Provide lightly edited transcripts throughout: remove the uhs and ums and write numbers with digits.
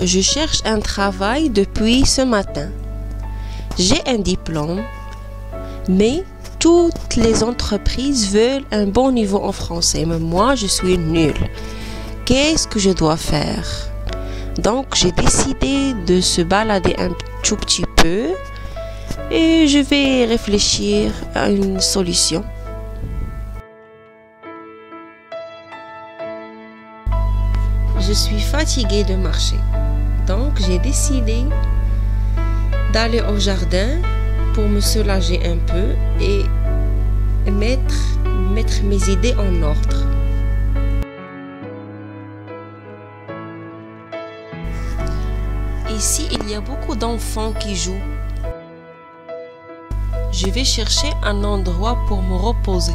Je cherche un travail depuis ce matin. J'ai un diplôme, mais toutes les entreprises veulent un bon niveau en français, mais moi je suis nulle. Qu'est-ce que je dois faire? Donc j'ai décidé de se balader un tout petit peu et je vais réfléchir à une solution. Je suis fatiguée de marcher, donc j'ai décidé d'aller au jardin pour me soulager un peu et mettre mes idées en ordre. Ici, il y a beaucoup d'enfants qui jouent. Je vais chercher un endroit pour me reposer.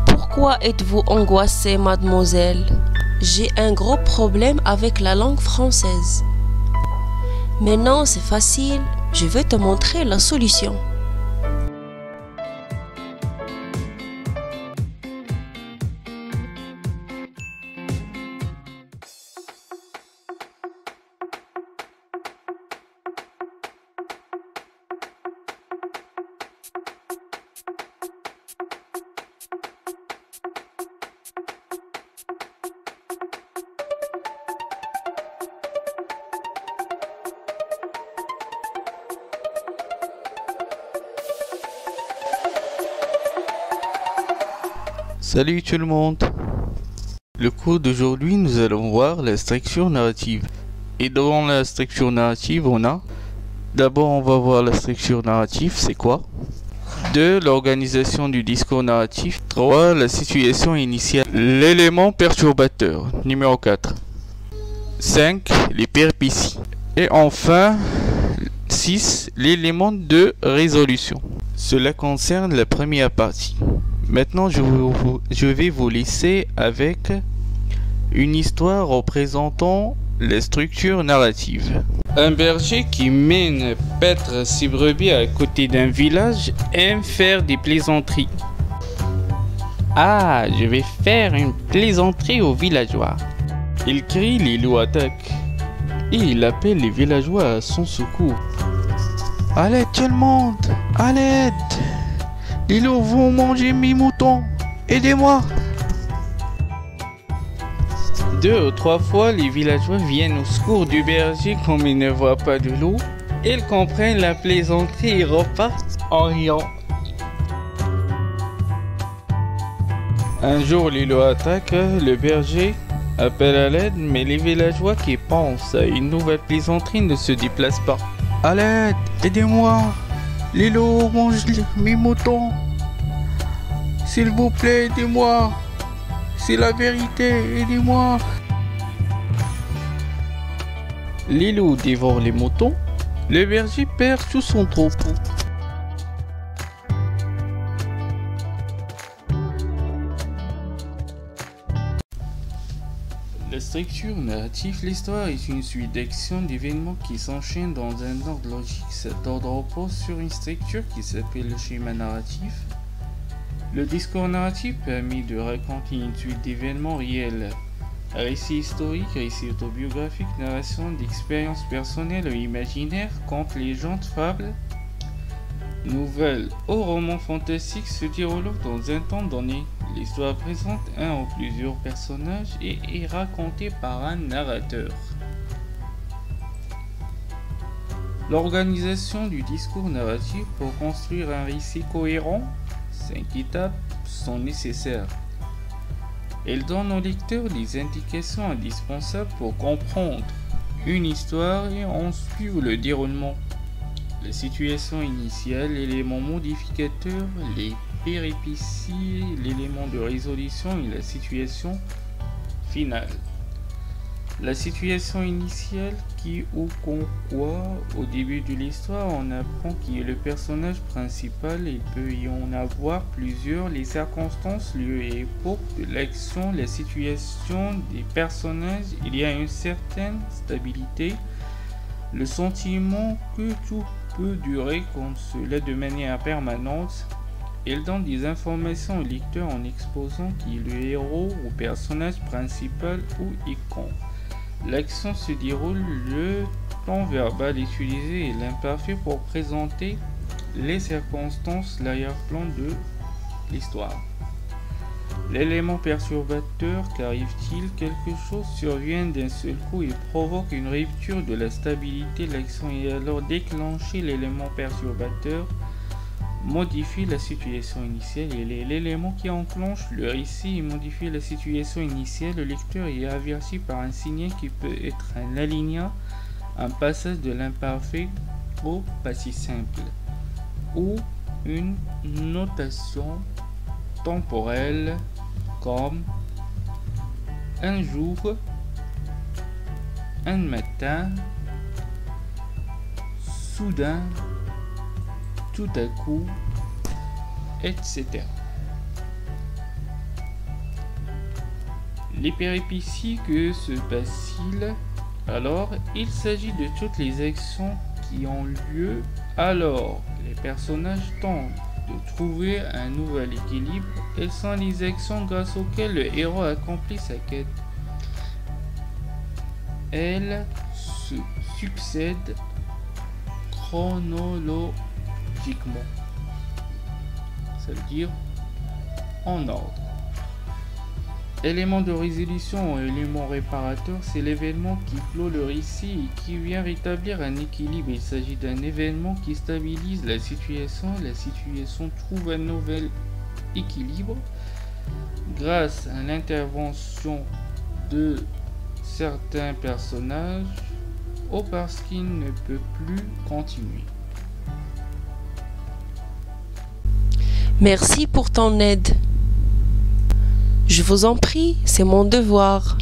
Pourquoi êtes-vous angoissée, mademoiselle? J'ai un gros problème avec la langue française. Mais non, c'est facile. Je vais te montrer la solution. Salut tout le monde. Le cours d'aujourd'hui, nous allons voir la structure narrative. Et dans la structure narrative, d'abord on va voir la structure narrative, c'est quoi? 2. L'organisation du discours narratif. 3. La situation initiale. L'élément perturbateur. Numéro 4. 5. Les péripéties. Et enfin, 6. L'élément de résolution. Cela concerne la première partie. Maintenant, je vais vous laisser avec une histoire représentant la structure narrative. Un berger qui mène paître ses brebis à côté d'un village aime faire des plaisanteries. Ah, je vais faire une plaisanterie aux villageois. Il crie, les loups attaquent. Et il appelle les villageois à son secours. À l'aide tout le monde, à l'aide! Les loups vont manger mes moutons. Aidez-moi. 2 ou 3 fois, les villageois viennent au secours du berger comme ils ne voient pas de loup. Ils comprennent la plaisanterie et repartent en riant. Un jour, les loups attaquent. Le berger appelle à l'aide, mais les villageois qui pensent à une nouvelle plaisanterie ne se déplacent pas. À l'aide, aidez-moi. Les loups mangent mes moutons. S'il vous plaît, aidez-moi. C'est la vérité, aidez-moi. Les loups dévorent les moutons. Le berger perd tout son troupeau. La structure narrative, l'histoire est une suite d'actions, d'événements qui s'enchaînent dans un ordre logique. Cet ordre repose sur une structure qui s'appelle le schéma narratif. Le discours narratif permet de raconter une suite d'événements réels. Récits historiques, récits autobiographiques, narration d'expériences personnelles ou imaginaires, contes, légendes, fables, nouvelles ou romans fantastiques se déroulant dans un temps donné. L'histoire présente un ou plusieurs personnages et est racontée par un narrateur. L'organisation du discours narratif pour construire un récit cohérent, 5 étapes sont nécessaires. Elles donnent au lecteur des indications indispensables pour comprendre une histoire et en suivre le déroulement. La situation initiale, l'élément modificateur, les péripéties, l'élément de résolution et la situation finale. La situation initiale qui ou quoi au début de l'histoire on apprend qui est le personnage principal. Il peut y en avoir plusieurs. Les circonstances, lieu et époque de l'action, la situation des personnages, il y a une certaine stabilité. Le sentiment que tout peut durer comme cela de manière permanente. Il donne des informations au lecteur en exposant qui est le héros ou personnage principal ou icône. L'action se déroule, le ton verbal utilisé est l'imparfait pour présenter les circonstances, l'arrière-plan de l'histoire. L'élément perturbateur, qu'arrive-t-il? Quelque chose survient d'un seul coup et provoque une rupture de la stabilité. L'action est alors déclenchée. L'élément perturbateur modifie la situation initiale. Il est l'élément qui enclenche le récit et modifie la situation initiale. Le lecteur est averti par un signal qui peut être un alinéa, un passage de l'imparfait au passif simple, ou une notation temporelle comme un jour, un matin, soudain, tout à coup, etc. Les péripéties, que se passe-t-il? Alors, il s'agit de toutes les actions qui ont lieu. Alors, les personnages tentent de trouver un nouvel équilibre. Elles sont les actions grâce auxquelles le héros accomplit sa quête. Elles se succèdent chronologiquement, ça veut dire en ordre. Élément de résolution ou élément réparateur, c'est l'événement qui clôt le récit et qui vient rétablir un équilibre. Il s'agit d'un événement qui stabilise la situation. La situation trouve un nouvel équilibre grâce à l'intervention de certains personnages ou parce qu'il ne peut plus continuer. Merci pour ton aide. Je vous en prie, c'est mon devoir.